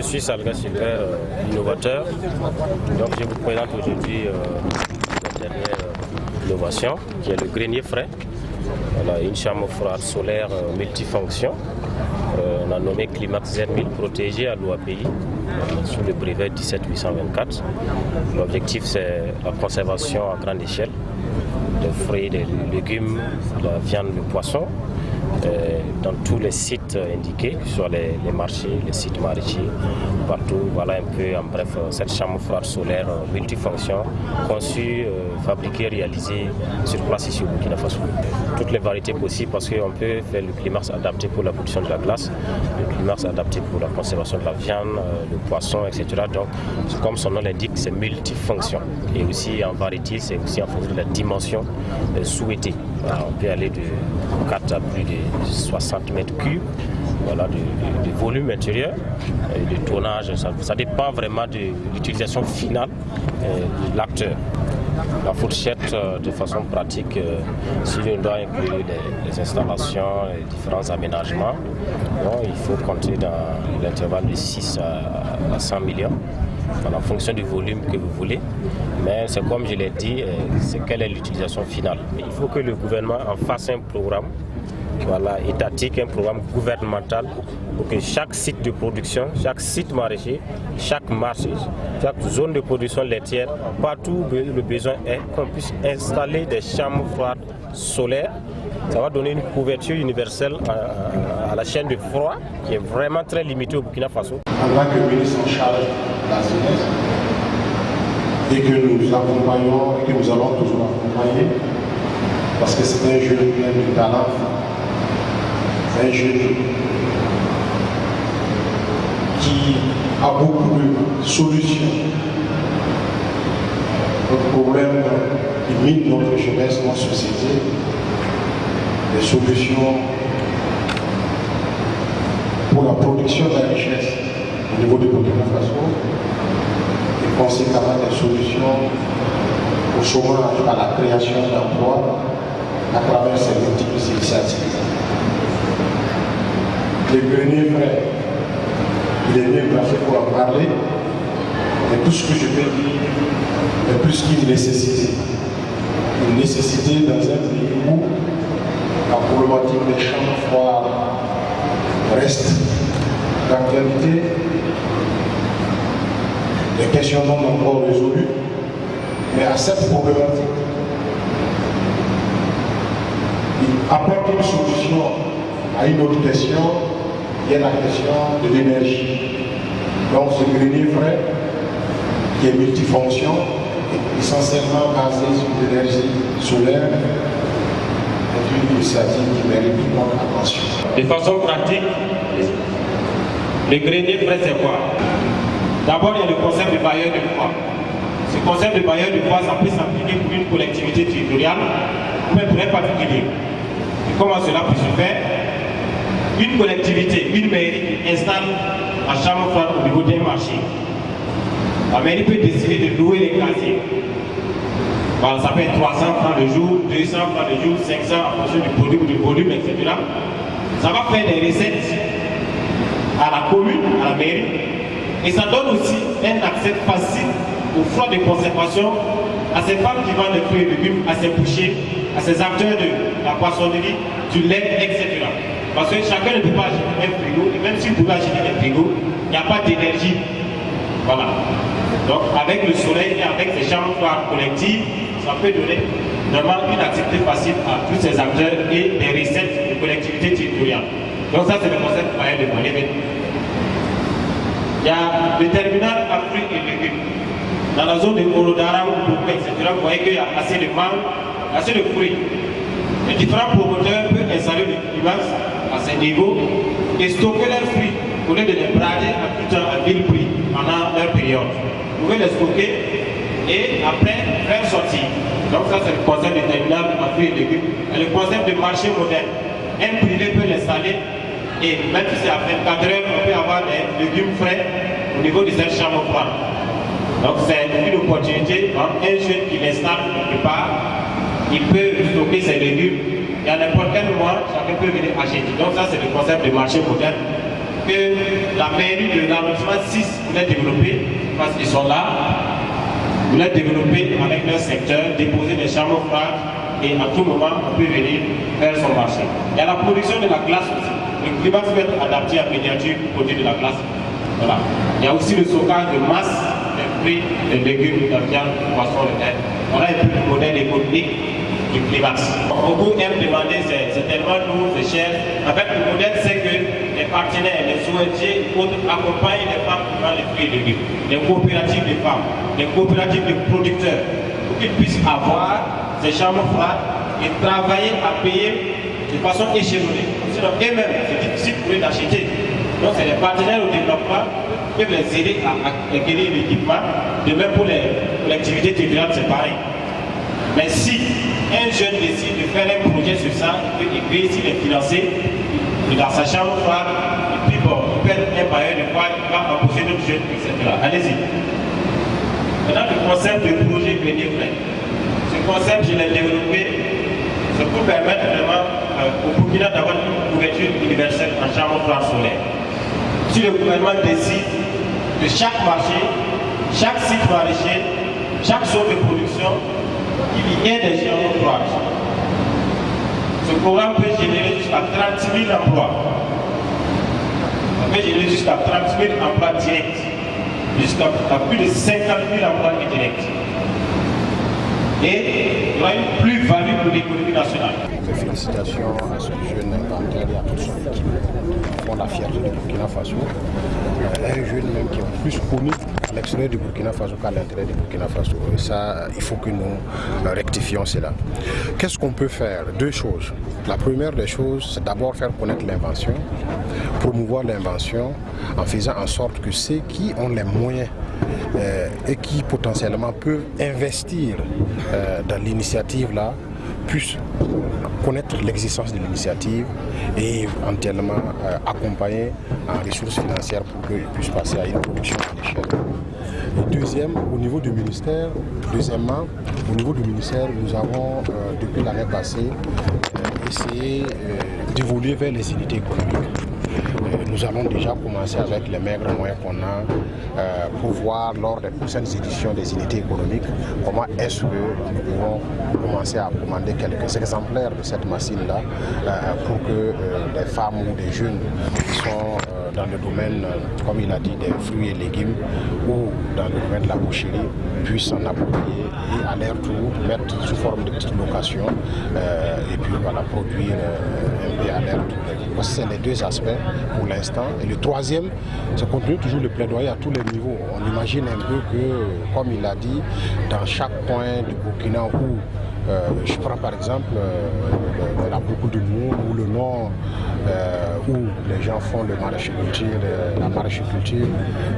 je suis Salga Silver, innovateur. Donc je vous présente aujourd'hui la dernière innovation qui est le grenier frais. Voilà, une chambre froide solaire multifonction. On a nommé Climax Z1000 protégé à l'OAPI sous le brevet 17824. L'objectif c'est la conservation à grande échelle des fruits, des légumes, de la viande, le poisson dans tous les sites indiqués, que ce soit les marchés, les sites maraîchers, partout. Voilà un peu en bref cette chambre froide solaire multifonction conçue, fabriquée, réalisée sur place ici au Burkina Faso. Toutes les variétés possibles parce qu'on peut faire le climax adapté pour la production de la glace, le climax adapté pour la conservation de la viande, le poisson, etc. Donc comme son nom l'indique, c'est multifonction. Et aussi en variété, c'est aussi en fonction de la dimension souhaitée. Alors, on peut aller de 4 à plus de 60 mètres cubes, voilà, de volume intérieur, de tonnage, ça dépend vraiment de l'utilisation finale de l'acteur. La fourchette, de façon pratique, si on doit inclure les installations, les différents aménagements, bon, il faut compter dans l'intervalle de 6 à 100 millions. En fonction du volume que vous voulez, mais c'est comme je l'ai dit, c'est quelle est l'utilisation finale. Il faut que le gouvernement en fasse un programme, voilà, étatique, un programme gouvernemental pour que chaque site de production, chaque site maraîcher, chaque marché, chaque zone de production laitière, partout où le besoin est, qu'on puisse installer des chambres froides solaires. Ça va donner une couverture universelle à la chaîne de froid qui est vraiment très limitée au Burkina Faso. En tant que ministre en charge de la jeunesse, et que nous accompagnons et que nous allons toujours accompagner, parce que c'est un jeune plein de talent, c'est un jeune qui a beaucoup de solutions aux problèmes qui minent notre jeunesse, notre société, des solutions pour la production de la richesse au niveau du Burkina Faso et conséquemment des solutions au chômage, à la création d'emplois à travers ces multiples initiatives. Le grenier frais, il est mieux placé pour en parler, mais tout ce que je peux dire est plus qu'une nécessité. Une nécessité dans un pays où la problématique des chambres froides reste d'actualité. Les questions non encore résolues, mais à cette problématique, il apporte une solution à une autre question, qui est la question de l'énergie. Donc ce grenier frais, qui est multifonction, est essentiellement basé sur l'énergie solaire, est une initiative qui mérite toute notre attention. De façon pratique, le grenier frais c'est quoi? D'abord, il y a le concept de bailleur de fonds. Ce concept de bailleur de fonds, ça peut s'appliquer pour une collectivité territoriale ou même pour un particulier. Et comment cela peut se faire? Une collectivité, une mairie installe la chambre froide au niveau d'un marché. La mairie peut décider de louer les casiers. Bon, ça peut être 300 francs le jour, 200 francs le jour, 500 en fonction du produit ou du volume, etc. Ça va faire des recettes à la commune, à la mairie. Et ça donne aussi un accès facile aux froids de conservation à ces femmes qui vendent des fruits et légumes, à ces bouchers, à ces acteurs de la poissonnerie, du lait, etc. Parce que chacun ne peut pas acheter un frigo, et même si vous pouvez acheter un frigo, il n'y a pas d'énergie. Voilà. Donc avec le soleil et avec ces chambres froides collectives, ça peut donner vraiment une activité facile à tous ces acteurs et des recettes de collectivités territoriales. Donc ça c'est le concept de bailleur de fonds. Il y a le terminal à fruits et légumes. Dans la zone de Orodara, etc., vous voyez qu'il y a assez de mangue, assez de fruits. Les différents promoteurs peuvent installer des climax à ces niveaux et stocker leurs fruits au lieu de les brader à tout temps à 1000 prix pendant leur période. Vous pouvez les stocker et après faire sortir. Donc ça c'est le concept de terminal à fruits et légumes. Et le concept de marché moderne. Un privé peut l'installer. Et même si c'est à 24 heures, on peut avoir des légumes frais au niveau de cette chambre froide. Donc c'est une opportunité, donc un jeune qui l'installe quelque part, il peut stocker ses légumes et à n'importe quel moment, chacun peut venir acheter. Donc ça c'est le concept de marché moderne que la mairie de l'arrondissement 6 voulait développer, parce qu'ils sont là, voulait développer avec leur secteur, déposer des chambres froides et à tout moment on peut venir faire son marché. Il y a la production de la glace aussi. Le climat peut être adapté à miniature pour produire de la glace. Voilà. Il y a aussi le stockage de masse des fruits, des légumes, de la viande, du poisson, de terre. Voilà un peu le modèle économique du climat. Beaucoup aiment demander, c'est tellement lourd, c'est cher. En fait, le modèle, c'est que les partenaires, les ONG, accompagnent les femmes qui vendent les fruits et légumes, les coopératives de femmes, les coopératives de producteurs, pour qu'ils puissent avoir ces chambres froides et travailler à payer de façon échelonnée. Sinon, eux-mêmes, c'est difficile pour eux d'acheter. Donc, c'est les partenaires au développement qui peuvent les aider à acquérir l'équipement. De même pour les collectivités territoriales, c'est pareil. Mais si un jeune décide de faire un projet sur ça, il peut essayer de financer dans sa chambre froide, et puis bon, il peut être un bailleur de quoi, il va embaucher d'autres jeunes, etc. Allez-y. Maintenant, le concept de projet grenier frais. Ce concept, je l'ai développé, c'est pour permettre vraiment au Burkina d'avoir une couverture universelle en chambre froide solaire. Si le gouvernement décide de chaque marché, chaque site maraîcher, chaque zone de production, il y ait des chambres froides. Ce programme peut générer jusqu'à 30 000 emplois. Ça peut générer jusqu'à 30 000 emplois directs, jusqu'à plus de 50 000 emplois indirects. Et il y aura une plus-value pour l'économie nationale. Félicitations à ce jeune inventeur et à toute son équipe qui font la fierté du Burkina Faso. Un jeune même qui est plus connu à l'extérieur du Burkina Faso qu'à l'intérieur du Burkina Faso. Et ça, il faut que nous rectifions cela. Qu'est-ce qu'on peut faire? Deux choses. La première des choses, c'est d'abord faire connaître l'invention, promouvoir l'invention en faisant en sorte que ceux qui ont les moyens et qui potentiellement peuvent investir dans l'initiative là puissent connaître l'existence de l'initiative et éventuellement accompagner en ressources financières pour qu'ils puissent passer à une production à l'échelle. Deuxièmement, au niveau du ministère, nous avons depuis l'année passée essayé d'évoluer vers les unités économiques. Nous allons déjà commencer avec les maigres moyens qu'on a pour voir lors des prochaines éditions des unités économiques comment est-ce que nous pouvons commencer à commander quelques exemplaires de cette machine-là pour que des femmes ou des jeunes qui sont dans le domaine, comme il a dit, des fruits et légumes ou dans le domaine de la boucherie puissent s'en approprier et à leur tour mettre sous forme de petites locations et puis voilà, produire un peu à leur tour. C'est les deux aspects pour l'instant. Et le troisième, c'est continuer toujours le plaidoyer à tous les niveaux. On imagine un peu que, comme il a dit, dans chaque coin du Burkina où je prends par exemple la beaucoup de mots ou le nord où les gens font la maraîchiculture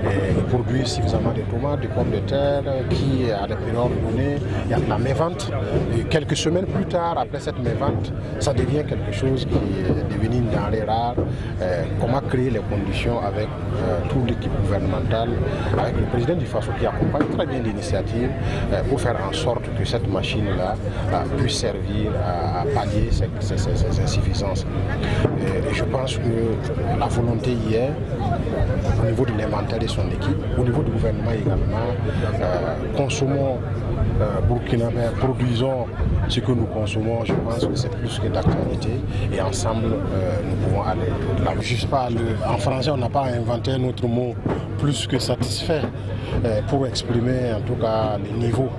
et ils produisent suffisamment de tomates, de pommes de terre qui à des périodes données, il y a de la mévente et quelques semaines plus tard après cette mévente, ça devient quelque chose qui est devenu une denrée rare. Comment créer les conditions avec toute l'équipe gouvernementale, avec le président du FASO qui accompagne très bien l'initiative pour faire en sorte que cette machine-là puisse servir à pallier ces insuffisances. Et je pense que la volonté y est, au niveau de l'inventaire de son équipe, au niveau du gouvernement également, consommons burkinabé, produisons ce que nous consommons, je pense que c'est plus que d'actualité et ensemble nous pouvons aller là. Juste pas en français on n'a pas inventé un autre mot plus que satisfait pour exprimer en tout cas les niveaux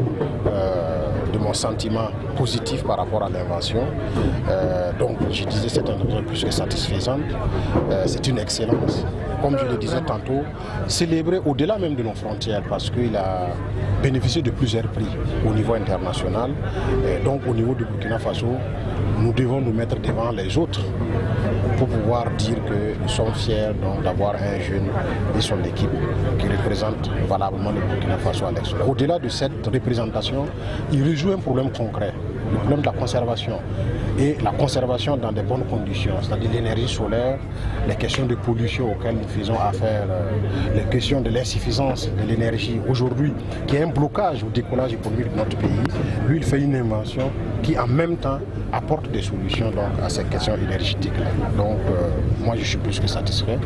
de mon sentiment positif par rapport à l'invention. Donc je disais c'est un projet plus que satisfaisant, c'est une excellence. Comme je le disais tantôt, célébré au-delà même de nos frontières parce qu'il a bénéficié de plusieurs prix au niveau international. Donc au niveau du Burkina Faso, nous devons nous mettre devant les autres pour pouvoir dire que nous sommes fiers d'avoir un jeune et son équipe qui représente valablement le Burkina Faso à l'extérieur. Au-delà de cette représentation, il rejoue un problème concret, le problème de la conservation. Et la conservation dans de bonnes conditions, c'est-à-dire l'énergie solaire, les questions de pollution auxquelles nous faisons affaire, les questions de l'insuffisance de l'énergie aujourd'hui, qui est un blocage au décollage économique de notre pays. Lui, il fait une invention qui en même temps apporte des solutions donc, à ces questions énergétiques-là. Donc moi je suis plus que satisfait.